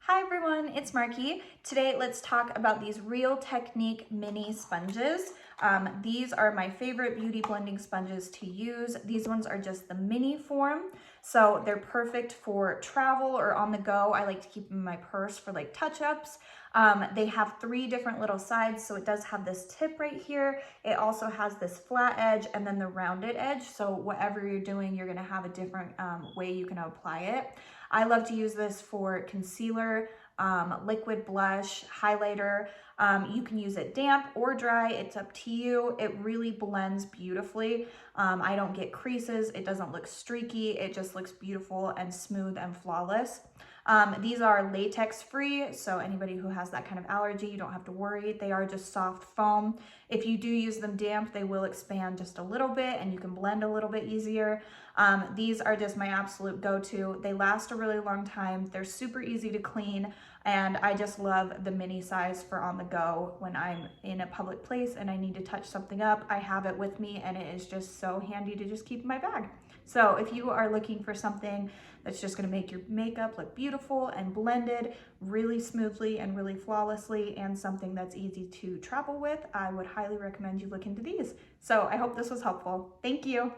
Hi everyone, it's Marky. Today let's talk about these Real Technique mini sponges. These are my favorite beauty blending sponges to use. These ones are just the mini form, so they're perfect for travel or on the go. I like to keep them in my purse for like touch-ups. They have 3 different little sides, so it does have this tip right here. It also has this flat edge and then the rounded edge, so whatever you're doing, you're gonna have a different way you can apply it. I love to use this for concealer, liquid blush, highlighter. You can use it damp or dry, it's up to you. It really blends beautifully. I don't get creases, it doesn't look streaky, it just looks beautiful and smooth and flawless. These are latex free, so anybody who has that kind of allergy, you don't have to worry. They are just soft foam. If you do use them damp, they will expand just a little bit and you can blend a little bit easier. These are just my absolute go-to. They last a really long time. They're super easy to clean, and I just love the mini size for on the go when I'm in a public place and I need to touch something up. I have it with me and it is just so handy to just keep in my bag. So if you are looking for something that's just gonna make your makeup look beautiful and blended really smoothly and really flawlessly, and something that's easy to travel with, I would highly recommend you look into these. So I hope this was helpful. Thank you.